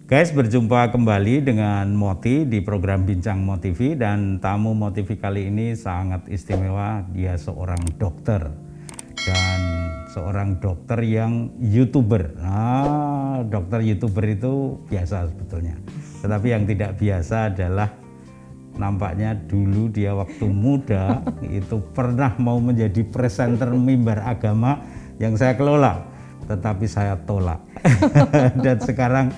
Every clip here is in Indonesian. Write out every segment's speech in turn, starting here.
Guys, berjumpa kembali dengan Moti di program Bincang Motivi, dan tamu Motivi kali ini sangat istimewa. Dia seorang dokter dan seorang dokter yang YouTuber. Nah, dokter YouTuber itu biasa sebetulnya. Tetapi yang tidak biasa adalah nampaknya dulu dia waktu muda itu pernah mau menjadi presenter mimbar agama yang saya kelola, tetapi saya tolak. Dan sekarang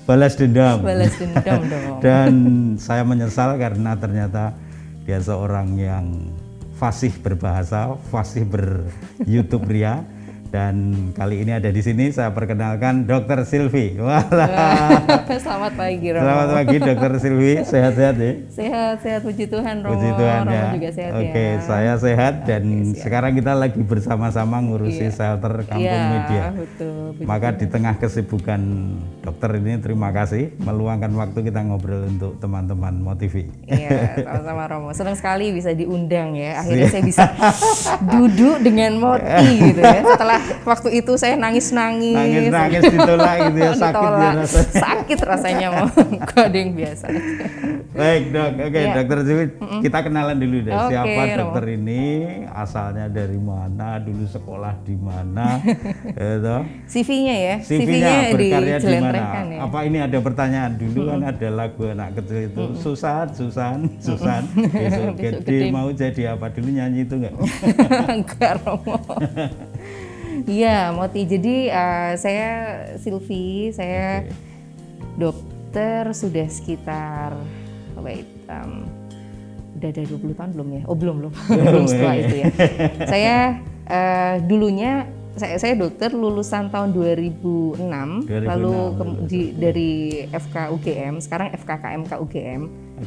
balas dendam dong. Dan saya menyesal karena ternyata dia seorang yang fasih berbahasa, fasih ber-YouTube ria. Dan kali ini ada di sini saya perkenalkan Dr. Silvi. Selamat pagi, Romo. Selamat pagi Dr. Silvi, sehat-sehat ya? Sehat, puji Tuhan, Romo. Puji Tuhan ya. Romo juga sehat. Oke, ya. saya sehat dan sekarang kita lagi bersama-sama ngurusi shelter Kampung Media. Betul. Maka di tengah kesibukan dokter ini, terima kasih meluangkan waktu kita ngobrol untuk teman-teman Motivi. Iya, sama-sama Romo. Senang sekali bisa diundang ya. Akhirnya saya bisa duduk dengan Moti gitu ya. Setelah waktu itu saya nangis-nangis ditolak gitu ya, sakit rasanya mau coding biasa. Baik dok, oke. Dokter Silvi, kita kenalan dulu deh. Siapa dokter ini, asalnya dari mana, dulu sekolah di mana, CV-nya ya. CV-nya berkarya di mana? Ya. Apa ini ada pertanyaan dulu kan ada lagu anak kecil itu Susan, besok gede mau jadi apa, dulu nyanyi itu enggak? Enggak, Romo. Iya, Moti. Jadi saya Silvi, saya dokter sudah sekitar udah ada 20 tahun belum ya? Oh belum setelah itu ya. Saya dulunya saya dokter lulusan tahun 2006. Lalu dari FK UGM, sekarang FKKMK UGM.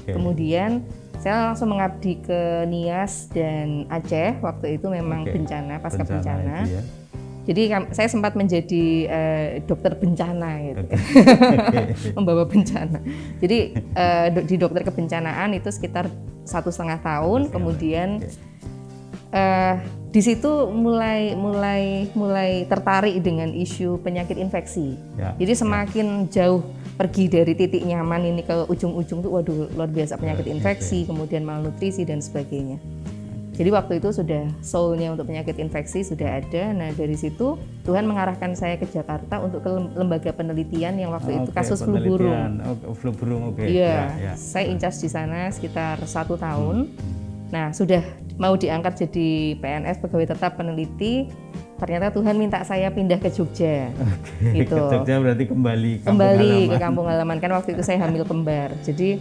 Kemudian saya langsung mengabdi ke Nias dan Aceh. Waktu itu memang bencana, pasca bencana. Ya. Jadi saya sempat menjadi dokter bencana gitu. Membawa bencana. Jadi di dokter kebencanaan itu sekitar 1,5 tahun. Kemudian di situ mulai tertarik dengan isu penyakit infeksi. Jadi semakin jauh pergi dari titik nyaman ini ke ujung-ujung tuh, waduh luar biasa penyakit infeksi, kemudian malnutrisi dan sebagainya. Jadi waktu itu sudah soulnya untuk penyakit infeksi sudah ada. Nah dari situ Tuhan mengarahkan saya ke Jakarta untuk ke lembaga penelitian yang waktu itu kasus flu burung. Flu burung, Iya, saya in charge di sana sekitar 1 tahun. Nah sudah mau diangkat jadi PNS, pegawai tetap peneliti. Ternyata Tuhan minta saya pindah ke Jogja. Gitu. Ke Jogja berarti kembali ke kampung halaman. Kan waktu itu saya hamil kembar. Jadi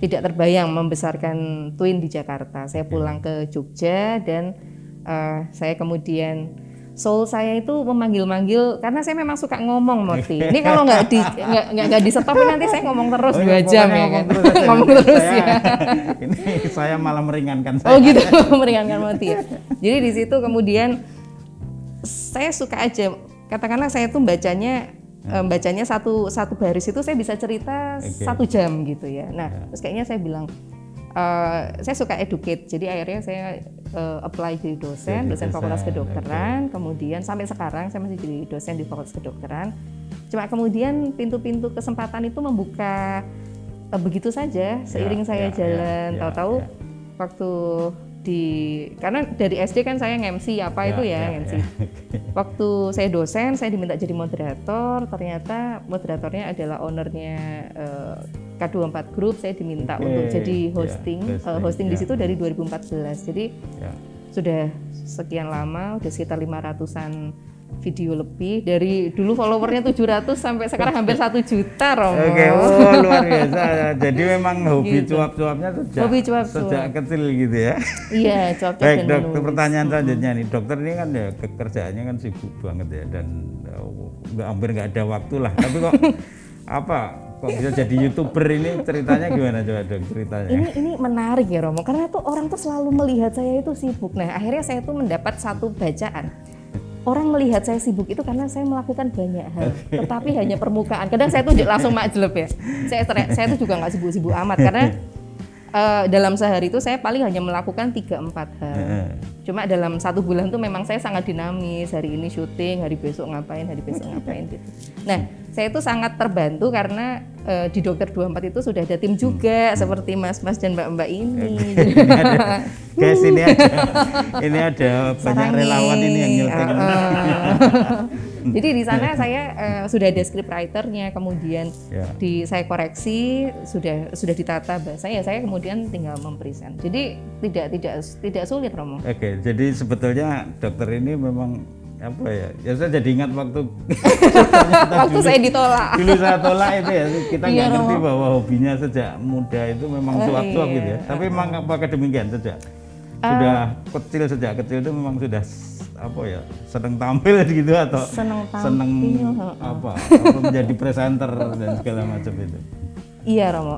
tidak terbayang membesarkan twin di Jakarta. Saya pulang ke Jogja dan saya kemudian soul saya itu memanggil-manggil karena saya memang suka ngomong, Moti. Ini kalau nggak di stop nanti saya ngomong terus 2 jam ya kan. Ngomong terus ya. Ini saya malah meringankan saya. Oh gitu, meringankan Moti ya. Jadi di situ kemudian saya suka aja, katakanlah saya tuh bacanya satu baris itu saya bisa cerita 1 jam gitu ya. Nah terus kayaknya saya bilang saya suka educate, jadi akhirnya saya apply jadi dosen Fakultas Kedokteran. Kemudian sampai sekarang saya masih jadi dosen di Fakultas Kedokteran. Cuma kemudian pintu-pintu kesempatan itu membuka begitu saja seiring saya jalan. Tahu-tahu waktu karena dari SD kan saya nge-MC nge-MC. Waktu saya dosen, saya diminta jadi moderator. Ternyata moderatornya adalah ownernya K24 Group. Saya diminta untuk jadi hosting di situ dari 2014. Jadi sudah sekian lama, udah sekitar 500-an video lebih. Dari dulu followernya 700 sampai sekarang hampir 1 juta, Romo. Luar biasa. Jadi memang hobi cuap-cuapnya sejak kecil gitu ya. Iya, cuap-cuap. Baik, dok, pertanyaan selanjutnya nih. Dokter ini kan ya kerjaannya kan sibuk banget ya, dan hampir nggak ada waktu lah. Tapi kok kok bisa jadi YouTuber ini, ceritanya gimana coba dok, ceritanya? Ini menarik ya, Romo, karena tuh orang tuh selalu melihat saya itu sibuk. Nah, akhirnya saya tuh mendapat satu bacaan. Orang melihat saya sibuk itu karena saya melakukan banyak hal, tetapi hanya permukaan. Kadang saya tuh langsung makjleb ya. Saya tuh juga nggak sibuk-sibuk amat karena dalam sehari itu saya paling hanya melakukan 3-4 hal. Cuma dalam 1 bulan tuh memang saya sangat dinamis. Hari ini syuting, hari besok ngapain gitu. Nah, saya itu sangat terbantu karena di Dokter 24 itu sudah ada tim juga seperti mas-mas dan mbak-mbak ini. Guys, ini ada banyak relawan ini yang nyuting. Jadi di sana saya sudah ada script writer-nya, kemudian saya koreksi, sudah ditata bahasa, ya saya kemudian tinggal mempresent. Jadi tidak sulit, Romo. Oke, jadi sebetulnya dokter ini memang apa ya? Ya saya jadi ingat waktu waktu saya ditolak. Dulu saya tolak itu ya, kita nggak ngerti bahwa hobinya sejak muda itu memang suap-suap gitu ya. Tapi memang apakah demikian sejak sejak kecil itu memang sudah apa ya, seneng tampil gitu atau seneng apa menjadi presenter dan segala macam itu? Iya, Romo.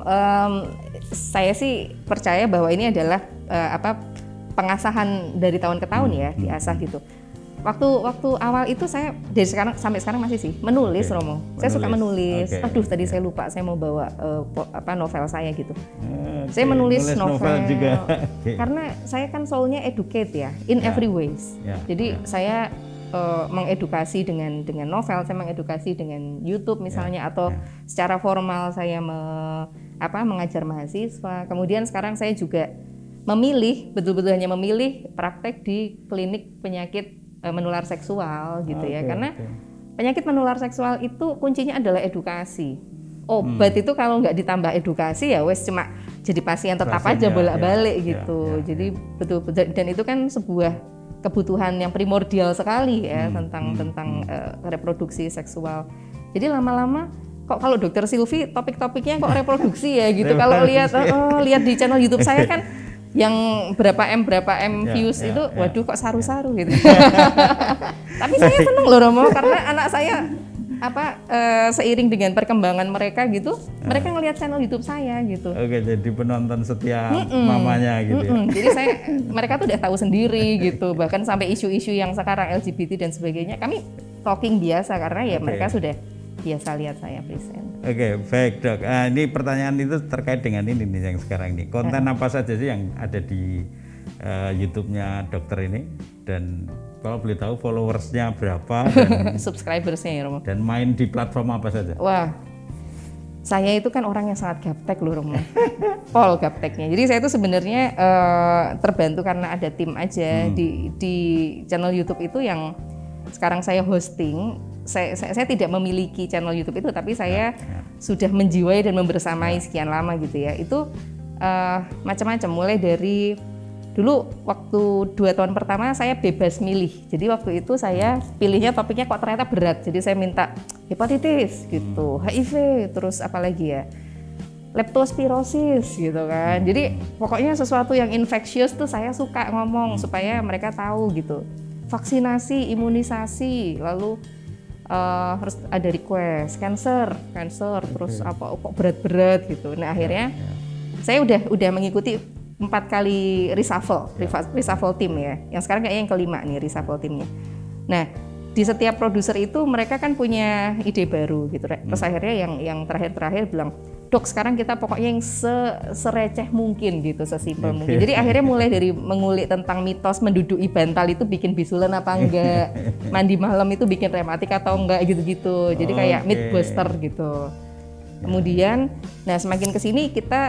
Saya sih percaya bahwa ini adalah pengasahan dari tahun ke tahun ya, diasah gitu. Waktu awal itu saya dari sekarang sampai sekarang masih sih menulis, Romo. Saya suka menulis. Aduh, tadi saya lupa, saya mau bawa novel saya gitu. Saya menulis novel juga. Karena saya kan soulnya educate ya, in every ways. Jadi saya mengedukasi dengan novel, saya mengedukasi dengan YouTube misalnya, atau secara formal saya mengajar mahasiswa. Kemudian sekarang saya juga betul-betul hanya memilih praktek di klinik penyakit menular seksual gitu ya, karena penyakit menular seksual itu kuncinya adalah edukasi. Obat itu kalau nggak ditambah edukasi ya wes cuma jadi pasien tetap aja bolak-balik gitu. Jadi betul-betul, dan itu kan sebuah kebutuhan yang primordial sekali ya, tentang reproduksi seksual. Jadi lama-lama kok kalau Dokter Silvi topik-topiknya kok reproduksi ya gitu. Kalau lihat di channel YouTube saya kan yang berapa M views itu, waduh kok saru-saru gitu. Tapi saya seneng loh, Romo, karena anak saya seiring dengan perkembangan mereka gitu, mereka ngelihat channel YouTube saya gitu. Oke, jadi penonton setia mamanya gitu ya. Jadi mereka tuh udah tahu sendiri gitu, bahkan sampai isu-isu yang sekarang LGBT dan sebagainya kami talking biasa karena ya mereka sudah biasa lihat saya present. Oke, baik Dok. Ini pertanyaan itu terkait dengan ini nih yang sekarang ini. Konten apa saja sih yang ada di YouTube-nya dokter ini? Dan kalau boleh tahu followersnya berapa? Dan subscribersnya ya, Romo. Dan main di platform apa saja? Wah, saya itu kan orang yang sangat gaptek loh, Romo. Pol gapteknya. Jadi saya itu sebenarnya terbantu karena ada tim aja di channel YouTube itu yang sekarang saya hosting. Saya tidak memiliki channel YouTube itu, tapi saya sudah menjiwai dan membersamai sekian lama gitu ya. Itu macam-macam, mulai dari dulu waktu 2 tahun pertama saya bebas milih. Jadi waktu itu saya pilihnya topiknya kok ternyata berat. Jadi saya minta hepatitis gitu, HIV, terus apa lagi ya, leptospirosis gitu kan. Jadi pokoknya sesuatu yang infectious tuh saya suka ngomong supaya mereka tahu gitu. Vaksinasi, imunisasi, lalu terus ada request cancer terus apa kok berat-berat gitu. Nah akhirnya saya udah mengikuti 4 kali reshuffle tim ya. Yang sekarang kayaknya yang kelima nih reshuffle timnya. Nah di setiap produser itu mereka kan punya ide baru gitu. Terus akhirnya yang terakhir bilang, Dok sekarang kita pokoknya yang sereceh mungkin gitu, sesimpel mungkin. Jadi akhirnya mulai dari mengulik tentang mitos menduduki bantal itu bikin bisulan apa enggak, mandi malam itu bikin rematik atau enggak gitu-gitu. Jadi kayak mythbuster gitu. Kemudian, nah semakin kesini kita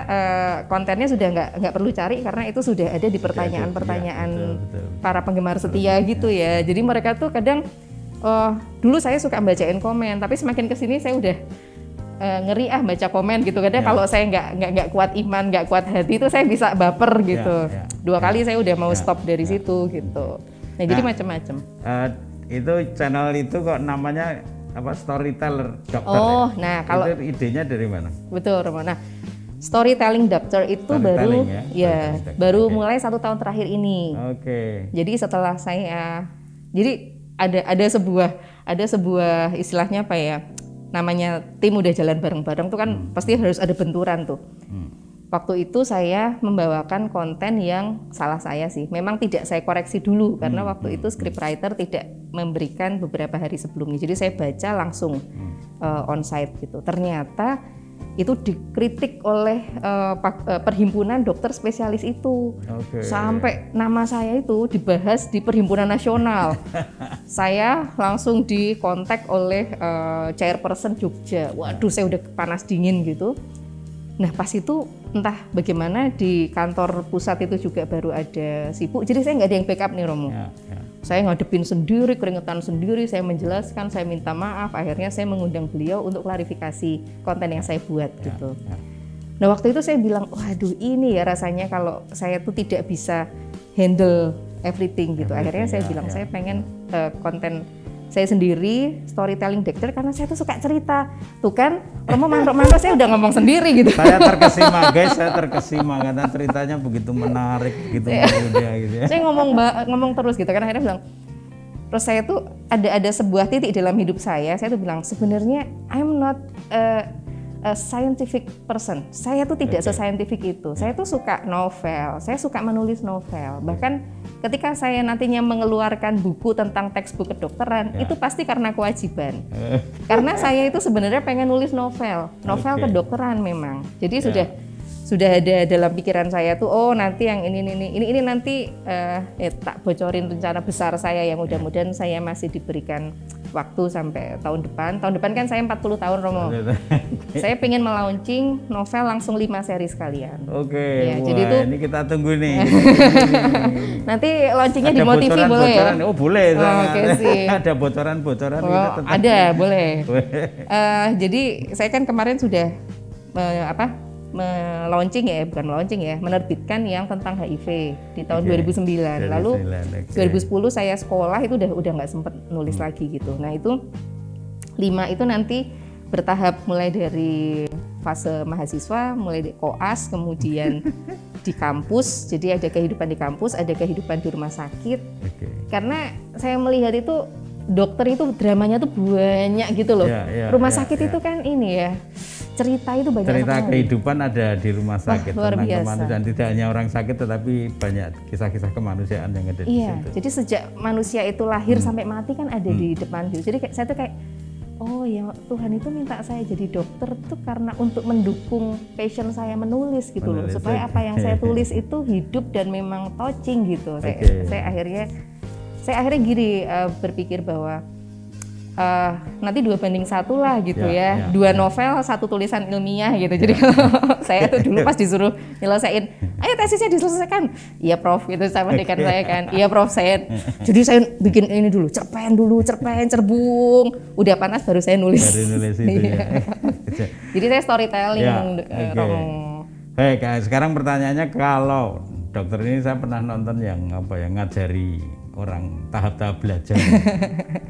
kontennya sudah nggak perlu cari karena itu sudah ada di pertanyaan-pertanyaan para penggemar setia gitu ya. Jadi mereka tuh kadang dulu saya suka bacain komen, tapi semakin kesini saya udah ngeri baca komen gitu. Kadang kalau saya nggak kuat iman, nggak kuat hati itu saya bisa baper gitu. 2 kali saya udah mau stop dari situ gitu. Nah jadi macam-macam. Itu channel itu kok namanya apa, Storyteller Dokter? Nah kalau itu idenya dari mana? Betul, Romo. Nah Storytelling Doctor itu baru mulai 1 tahun terakhir ini. Jadi setelah saya, jadi ada sebuah istilahnya apa ya, namanya tim udah jalan bareng-bareng tuh kan pasti harus ada benturan tuh. Waktu itu saya membawakan konten yang salah saya sih, memang tidak saya koreksi dulu karena waktu itu scriptwriter tidak memberikan beberapa hari sebelumnya, jadi saya baca langsung onsite gitu. Ternyata itu dikritik oleh perhimpunan dokter spesialis itu. Sampai nama saya itu dibahas di perhimpunan nasional. Saya langsung dikontak oleh chairperson Jogja. Waduh, saya udah panas dingin gitu. Nah pas itu entah bagaimana di kantor pusat itu juga baru ada sibuk, jadi saya nggak ada yang backup nih Romo. Saya ngadepin sendiri, keringetan sendiri, saya menjelaskan, saya minta maaf, akhirnya saya mengundang beliau untuk klarifikasi konten yang saya buat gitu. Nah waktu itu saya bilang, waduh ini ya rasanya kalau saya tuh tidak bisa handle everything gitu. Akhirnya saya bilang saya pengen konten saya sendiri, storytelling dokter, karena saya tuh suka cerita. Tuh kan, Romo mantuk-mantuk saya udah ngomong sendiri gitu. Saya terkesima guys, saya terkesima karena ceritanya begitu menarik, begitu mudah gitu ya. Saya ngomong terus gitu, karena akhirnya bilang, terus saya tuh ada sebuah titik dalam hidup saya tuh bilang, sebenarnya I'm not a scientific person. Saya tuh tidak se-scientific itu. Saya tuh suka novel, saya suka menulis novel. Bahkan ketika saya nantinya mengeluarkan buku tentang textbook kedokteran, itu pasti karena kewajiban. Karena saya itu sebenarnya pengen nulis novel kedokteran memang. Jadi sudah ada dalam pikiran saya tuh, oh nanti yang ini nanti tak bocorin rencana besar saya yang mudah-mudahan saya masih diberikan waktu sampai tahun depan. Tahun depan kan saya 40 tahun Romo. Saya pengen melaunching novel langsung 5 seri sekalian. Ya, jadi itu ini kita tunggu nih. Nanti launchingnya di Motivi boleh ya? Oh boleh. Sih. Ada bocoran-bocoran. Ada boleh. Jadi saya kan kemarin sudah menerbitkan yang tentang HIV di tahun 2009. Lalu 2010 saya sekolah itu udah nggak sempet nulis lagi gitu. Nah itu 5 itu nanti bertahap mulai dari fase mahasiswa, mulai di koas, kemudian di kampus. Jadi ada kehidupan di kampus, ada kehidupan di rumah sakit. Karena saya melihat itu dokter itu dramanya tuh banyak gitu loh. Rumah sakit itu kan ini ya. Cerita itu banyak cerita kehidupan ada di rumah sakit. Luar biasa. Dan tidak hanya orang sakit tetapi banyak kisah-kisah kemanusiaan yang ada di situ. Jadi sejak manusia itu lahir sampai mati kan ada di depan gitu. Jadi saya tuh kayak, oh ya Tuhan itu minta saya jadi dokter tuh karena untuk mendukung passion saya menulis gitu loh, supaya apa yang saya tulis itu hidup dan memang touching gitu. Saya akhirnya gini berpikir bahwa nanti 2:1 lah gitu ya. 2 novel, 1 tulisan ilmiah gitu. Jadi kalau saya tuh dulu pas disuruh nyelesain, ayo tesisnya diselesaikan. Iya Prof, gitu sama dekan saya kan. Iya Prof, jadi saya bikin ini dulu, cerpen, cerbung. Udah panas baru saya nulis. Baru nulis itu ya. Jadi saya storytelling. Baik, sekarang pertanyaannya, kalau dokter ini saya pernah nonton yang ngajari orang tahap-tahap belajar.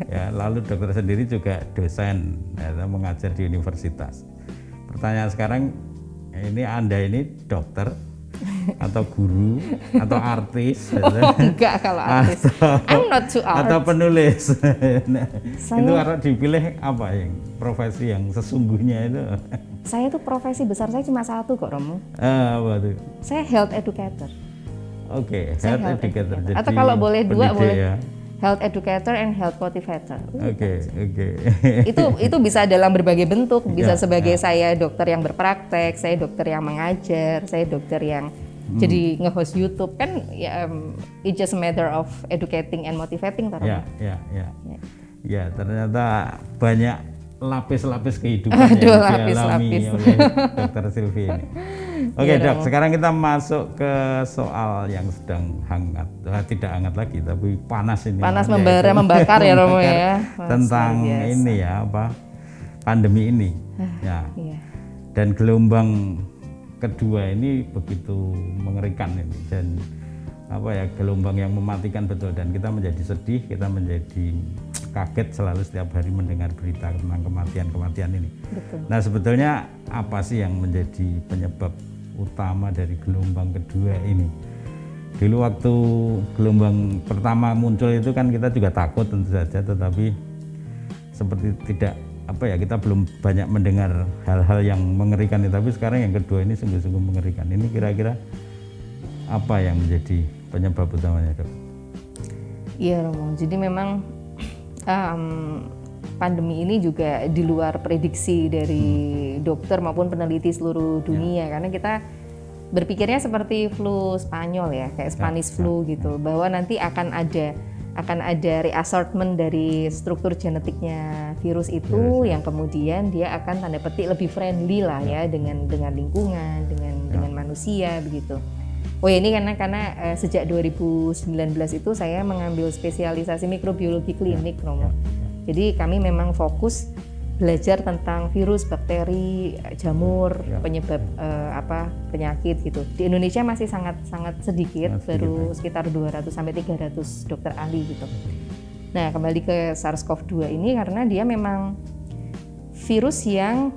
Ya, lalu dokter sendiri juga dosen, mengajar di universitas. Pertanyaan sekarang, ini Anda ini dokter atau guru atau artis? Enggak, kalau artis. I'm not too arts. Atau penulis. Itu karena dipilih apa yang profesi yang sesungguhnya itu? Saya tuh profesi besar saya cuma satu kok Romo. Apa tuh? Saya health educator. Health educator. Jadi atau kalau boleh dua boleh. Ya. Health educator and health motivator. Itu bisa dalam berbagai bentuk. Bisa sebagai saya dokter yang berpraktek, saya dokter yang mengajar, saya dokter yang jadi nge-host YouTube kan. It's just a matter of educating and motivating. Ya, ternyata banyak lapis-lapis kehidupan yang dialami oleh Dokter Sylvie ini. Oke Dok, sekarang kita masuk ke soal yang sedang hangat, tidak hangat lagi tapi panas ini. Panas membara, membakar ya Romo ya. Tentang ini ya, pandemi ini. Dan gelombang kedua ini begitu mengerikan ini, dan gelombang yang mematikan betul, dan kita menjadi sedih, kita menjadi kaget selalu setiap hari mendengar berita tentang kematian ini. Betul. Nah sebetulnya apa sih yang menjadi penyebab utama dari gelombang kedua ini? Dulu waktu gelombang pertama muncul itu kan kita juga takut tentu saja, tetapi seperti tidak kita belum banyak mendengar hal-hal yang mengerikan ini. Tapi sekarang yang kedua ini sungguh-sungguh mengerikan. Ini kira-kira apa yang menjadi penyebab utamanya, Dok? Iya Romo, jadi memang pandemi ini juga di luar prediksi dari dokter maupun peneliti seluruh dunia, karena kita berpikirnya seperti flu Spanyol ya, kayak Spanish flu gitu, bahwa nanti akan ada reassortment dari struktur genetiknya virus itu yang kemudian dia akan tanda petik lebih friendly lah ya dengan lingkungan, dengan manusia begitu. Oh ya, ini karena sejak 2019 itu saya mengambil spesialisasi mikrobiologi klinik, Romo. Jadi kami memang fokus belajar tentang virus, bakteri, jamur, penyebab penyakit gitu. Di Indonesia masih sangat sedikit, baru sekitar 200 sampai 300 dokter ahli gitu. Nah, kembali ke SARS-CoV-2 ini karena dia memang virus yang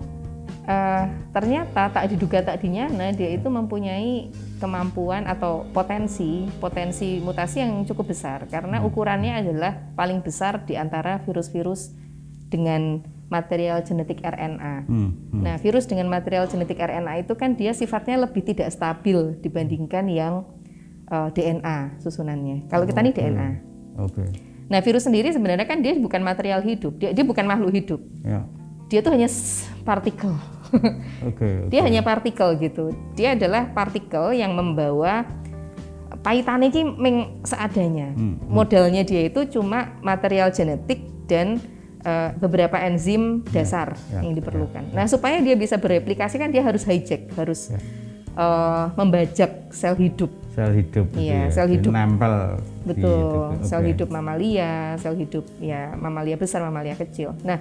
ternyata tak diduga tak dinyana dia itu mempunyai kemampuan atau potensi mutasi yang cukup besar, karena ukurannya adalah paling besar di antara virus-virus dengan material genetik RNA. Nah, virus dengan material genetik RNA itu kan dia sifatnya lebih tidak stabil dibandingkan yang DNA susunannya. Kalau kita ini DNA. Nah, virus sendiri sebenarnya kan dia bukan material hidup, dia bukan makhluk hidup. Dia tuh hanya partikel. Dia hanya partikel gitu. Dia adalah partikel yang membawa paitannya ini seadanya. Modelnya dia itu cuma material genetik dan beberapa enzim dasar yang diperlukan. Nah, supaya dia bisa bereplikasi kan dia harus hijack, harus membajak sel hidup. Sel hidup. Iya, sel hidup. Nempel. Betul. Sel hidup mamalia, sel hidup ya mamalia besar, mamalia kecil. Nah,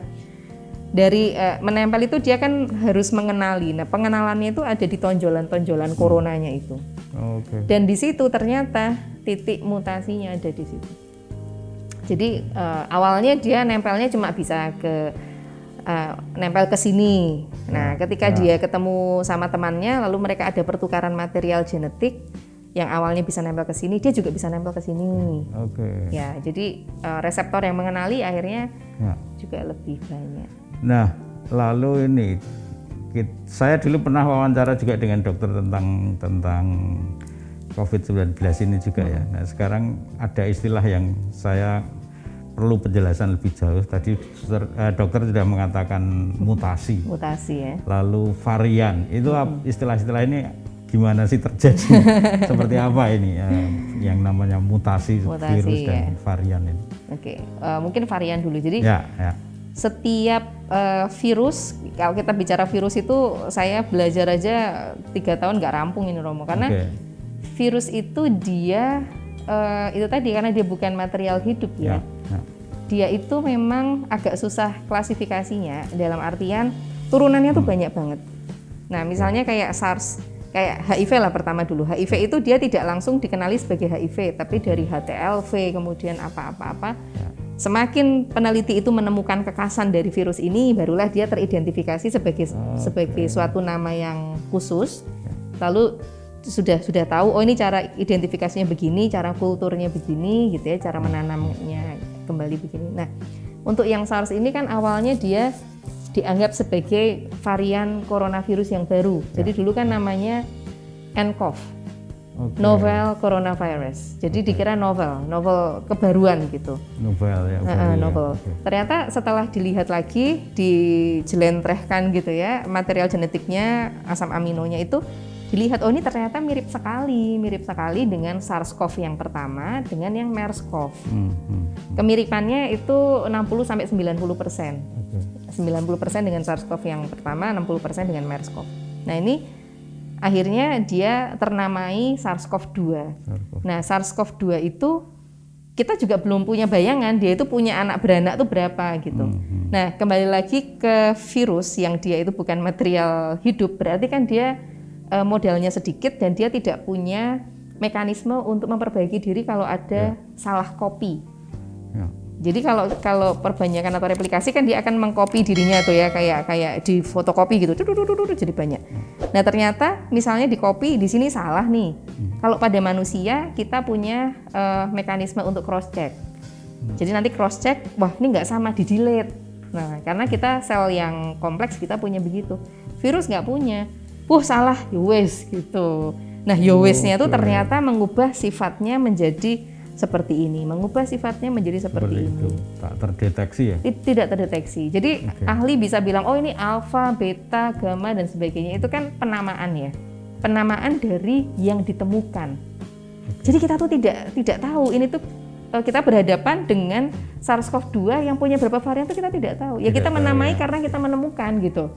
dari menempel itu dia kan harus mengenali. Nah, pengenalannya itu ada di tonjolan-tonjolan coronanya itu. Dan di situ ternyata titik mutasinya ada di situ. Jadi awalnya dia nempelnya cuma bisa nempel ke sini. Nah, ketika dia ketemu sama temannya, lalu mereka ada pertukaran material genetik yang awalnya bisa nempel ke sini, dia juga bisa nempel ke sini. Ya, jadi reseptor yang mengenali akhirnya juga lebih banyak. Nah, lalu ini saya dulu pernah wawancara juga dengan dokter tentang COVID-19 ini juga ya. Nah, sekarang ada istilah yang saya perlu penjelasan lebih jauh. Tadi dokter sudah mengatakan mutasi. Mutasi ya. Lalu varian. Itu istilah-istilah ini gimana sih terjadi? Seperti apa ini yang namanya mutasi virus dan varian ini? Mungkin varian dulu. Jadi setiap virus, kalau kita bicara virus itu saya belajar aja 3 tahun nggak rampung ini, Romo, karena virus itu dia itu tadi karena dia bukan material hidup ya. Dia itu memang agak susah klasifikasinya, dalam artian turunannya tuh banyak banget. Nah, misalnya kayak SARS, kayak HIV lah pertama dulu. HIV itu dia tidak langsung dikenali sebagai HIV, tapi dari HTLV kemudian apa-apa. Semakin peneliti itu menemukan kekasan dari virus ini, barulah dia teridentifikasi sebagai suatu nama yang khusus. Lalu sudah tahu, oh ini cara identifikasinya begini, cara kulturnya begini gitu ya, cara menanamnya kembali begini. Nah, untuk yang SARS ini kan awalnya dia dianggap sebagai varian coronavirus yang baru. Jadi dulu kan namanya nCoV, novel coronavirus. Jadi dikira novel kebaruan gitu. Novel ya. Novel. Ternyata setelah dilihat lagi, dijelentrehkan gitu ya, material genetiknya, asam aminonya itu dilihat, oh ini ternyata mirip sekali dengan SARS-CoV yang pertama dengan yang MERS-CoV. Kemiripannya itu 60-90%. 90% dengan SARS-CoV yang pertama, 60% dengan MERS-CoV. Nah, ini akhirnya dia ternamai SARS-CoV-2. Nah, SARS-CoV-2 itu kita juga belum punya bayangan dia itu punya anak beranak tuh berapa gitu. Nah, kembali lagi ke virus yang dia itu bukan material hidup, berarti kan dia modelnya sedikit dan dia tidak punya mekanisme untuk memperbaiki diri kalau ada salah copy. Jadi kalau perbanyakan atau replikasi kan dia akan mengcopy dirinya tuh ya, kayak di fotokopi gitu, jadi banyak. Nah, ternyata misalnya di copy di sini salah nih. Kalau pada manusia kita punya mekanisme untuk cross check. Jadi nanti cross check, wah ini nggak sama, di delete. Nah, karena kita sel yang kompleks kita punya begitu. Virus nggak punya. Salah, yowes gitu. Nah, yowesnya itu ternyata mengubah sifatnya menjadi seperti ini, mengubah sifatnya menjadi seperti ini. Tak terdeteksi ya? Tidak terdeteksi. Jadi ahli bisa bilang, oh ini alfa, beta, gamma dan sebagainya. Itu kan penamaan ya, penamaan dari yang ditemukan. Jadi kita tuh tidak tahu ini tuh kita berhadapan dengan SARS-CoV-2 yang punya berapa varian itu kita tidak tahu. Ya kita menamai karena kita menemukan gitu.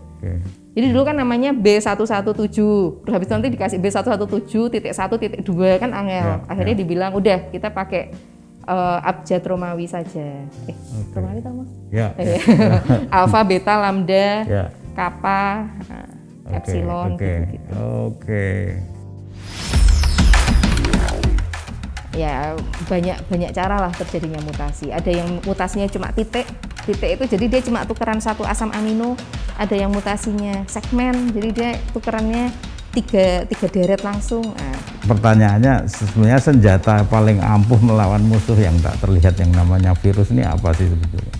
Jadi dulu kan namanya B117, terus habis nanti dikasih B117.1.2 kan angel. Akhirnya dibilang udah kita pakai abjad Romawi saja. Romawi tahu mas? Ya. Alfa, beta, lambda, kappa, epsilon. Gitu. Ya banyak cara lah terjadinya mutasi. Ada yang mutasinya cuma titik itu jadi dia cuma tukeran satu asam amino. Ada yang mutasinya segmen, jadi dia tukerannya tiga deret langsung. Pertanyaannya sebenarnya senjata paling ampuh melawan musuh yang tak terlihat yang namanya virus ini apa sih sebetulnya?